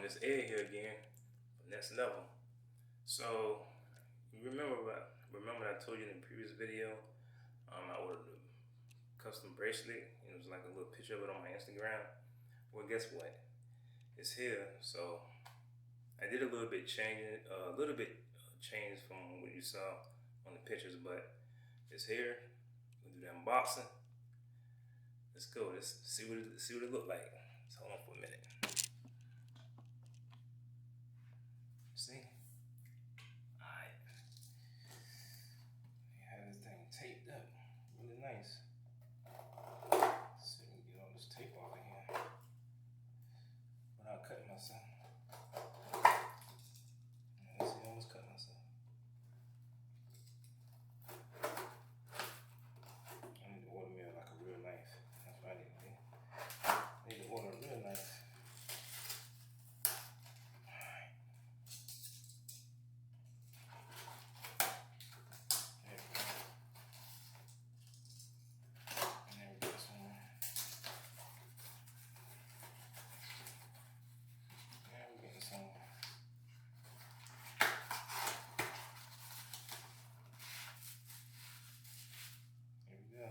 this egg here again, next level. So you remember I told you in the previous video, I ordered a custom bracelet. It was like a little picture of it on my Instagram. Well, guess what? It's here. So I did a little bit changing, change from what you saw on the pictures, but it's here. We'll do the unboxing. Let's go. Let's see what it look like. Let's hold on for a minute. See? Alright. You have this thing taped up. Really nice. Let's see if we can get all this tape off of here without cutting myself. Let's see, I almost cut myself. I need to order me like a real knife. That's what I need to do. I need to order a real knife. Alright. There we go. And there we go somewhere. Now we're getting somewhere. There we go.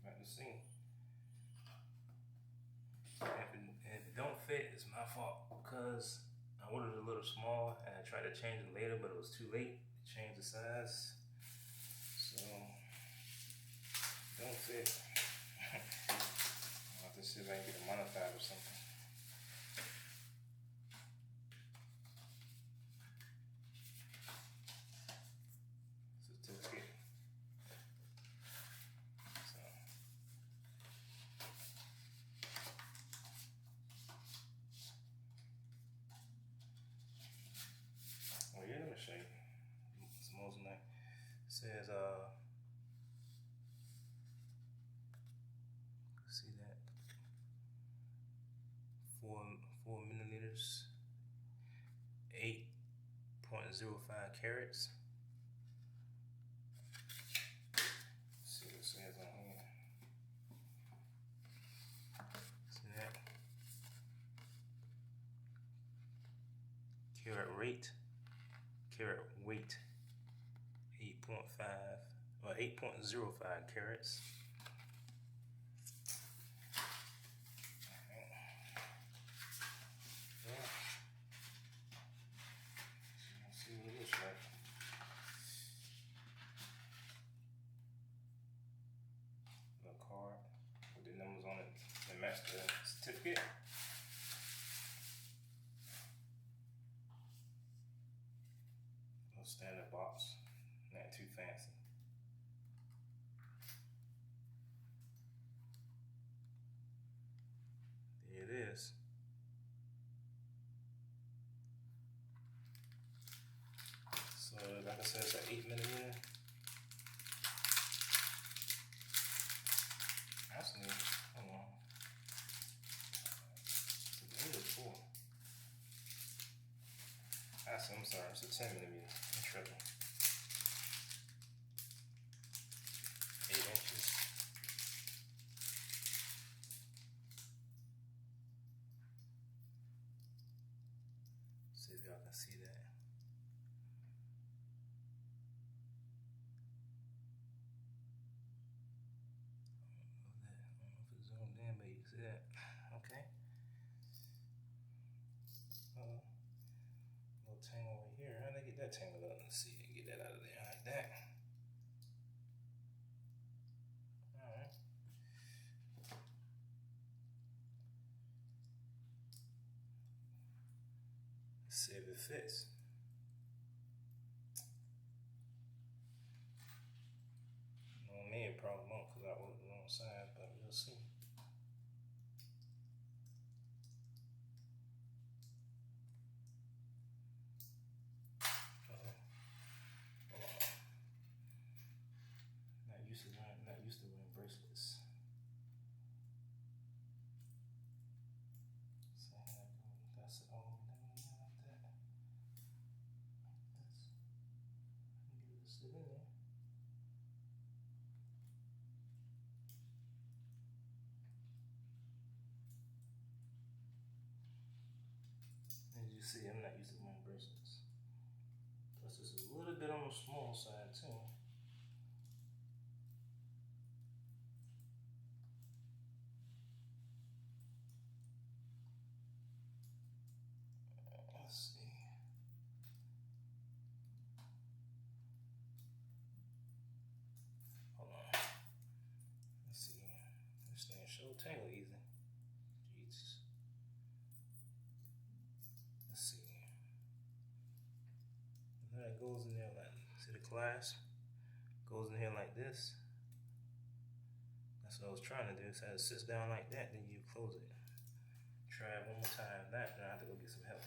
About to see. If it don't fit, it's my fault because I ordered it a little small and I tried to change it later, but it was too late to change the size. So don't fit. I'll have to see if I can get it modified or something. Certificate. So. Oh yeah, let me show you. It's Mosinite. It says see that 4 milliliters, 8.05 carats. Let's see what it says on here. See that? Carat weight 8.5 or 8.05 carats. Yeah. Let's see what it looks like. The card with the numbers on it that match the certificate. No standard box, not too fancy. There it is. So like I said, it's an 8 millimeter. Actually, hold on. It's 8 or 4. Actually, I'm sorry, it's a 10 millimeter. I'm tripping. 8 inches. See if y'all can see that. I don't know if it's zoomed in, but you can see that. Okay. Little tangle over here. How did I get that tangled up? Let's see. Get that out of there like that. Alright. Let's see if it fits. No, me it probably won't because I ordered the wrong size, but we'll see. Not used to wearing bracelets. So that's it all down like that. you see, I'm not used to wearing bracelets. Plus, it's a little bit on the small side too. Let's see. Hold on. Let's see. This thing sure tangle easy. Jesus. Let's see. And then it goes in there like, see the clasp? Goes in here like this. That's what I was trying to do. So it sits down like that, then you close it. Try it one more time. That, then I have to go get some help.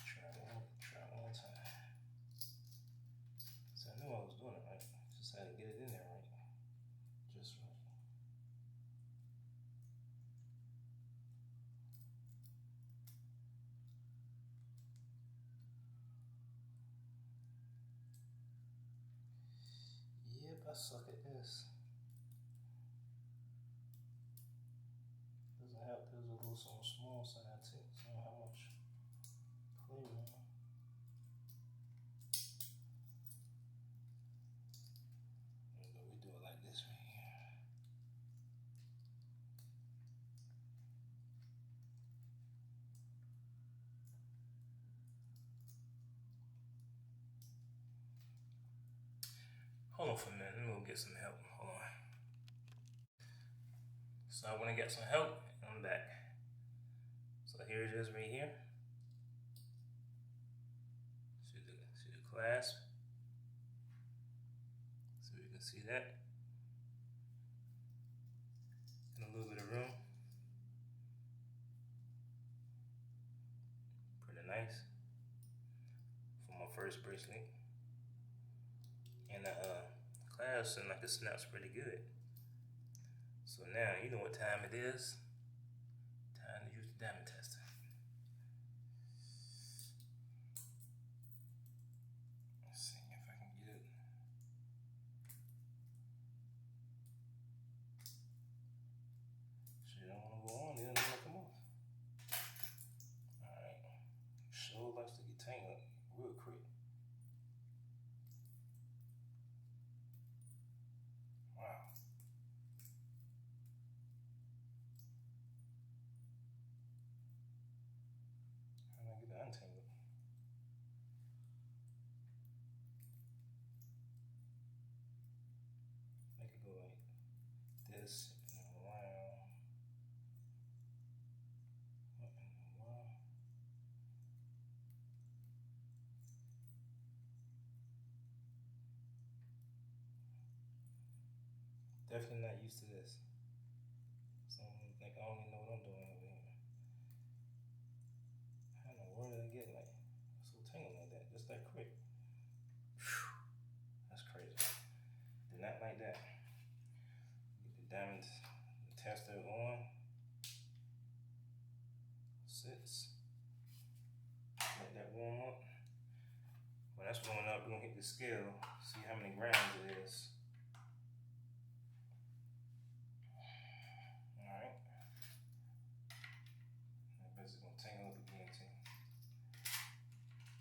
Try one more time. So I knew I was doing it right. Just had to get it in there right. Just right. Yep, I suck at this. Doesn't help. There's a little on the small side too. So how much play room. We do it like this right here. Hold on for a minute. Let me go get some help. Hold on. So I want to get some help, and I'm back. So here it is right here. See the clasp. So you can see that. And a little bit of room. Pretty nice. For my first bracelet. And the clasp and like it snaps pretty good. So now you know what time it is. Time to use the diamond tester. Let's see if I can get it. She don't want to go on, it doesn't want to come off. Alright. Sure likes to get tangled real quick. Wow. How do I get it untangled? Make it go like this and around. What in the world? Definitely not used to this. So I think I don't even know what I'm doing over here. How in the world did I get like so tangled like that? Just that quick. Whew. That's crazy. Did not like that. Get the diamond tester on. Sits. Let that warm up. When that's warming up, we're gonna hit the scale, see how many grams it is. Alright. I bet it's gonna tangle up again too.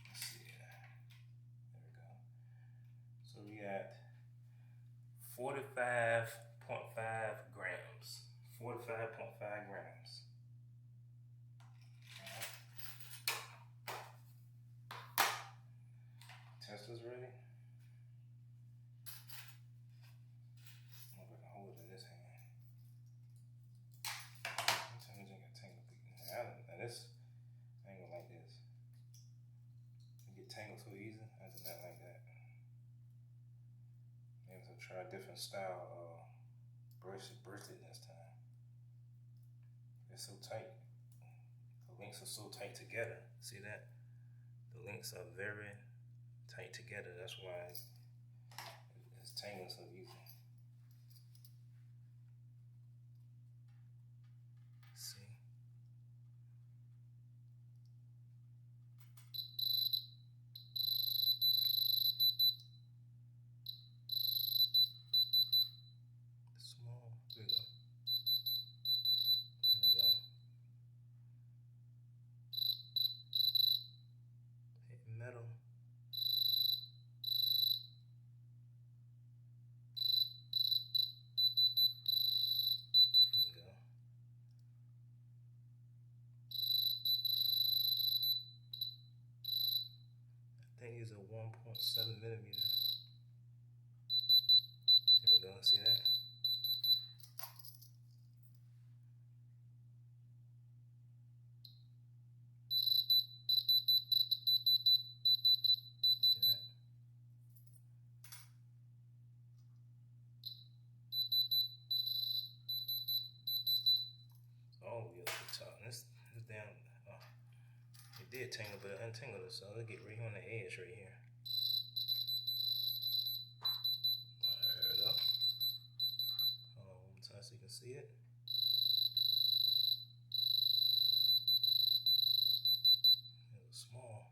Let's see. There we go. So we got 45.5 grams. 45.5 grams. Tester's ready. I'm gonna hold it in this hand. Sometimes you can tangle again. Now this I ain't gonna like this. You get tangled so easy. I do not like that. Maybe I'll try a different style bracelet this time. It's so tight. The links are so tight together. See that? The links are very tight together. That's why it's tangling so easy. See? Small. There we go. There we go. think these are 1.7 millimeter. There we go, see that? See that? All the way up to the top. This down. It did tangle, but it untangled it, so it'll get right here on the edge right here. There we go. Hold on one more time so you can see it. It was small.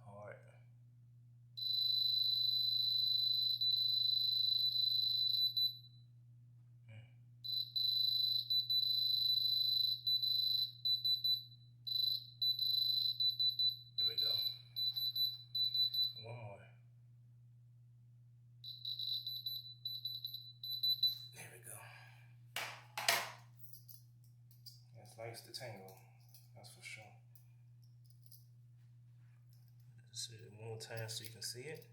Hard. There we go. One more. There we go. It likes to tangle, that's for sure. Let's do it one more time so you can see it.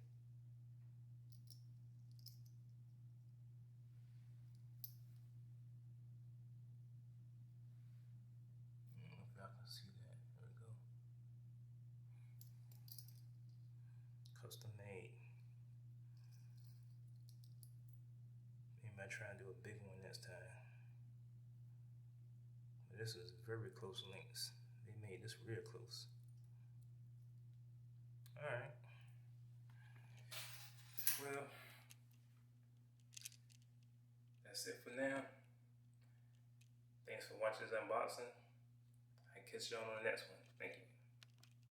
If y'all can see that, there we go. Custom made. Maybe I try and do a big one next time. But this is very close links. They made this real close. Alright. Well, that's it for now. Thanks for watching this unboxing. I'll catch you on the next one. Thank you.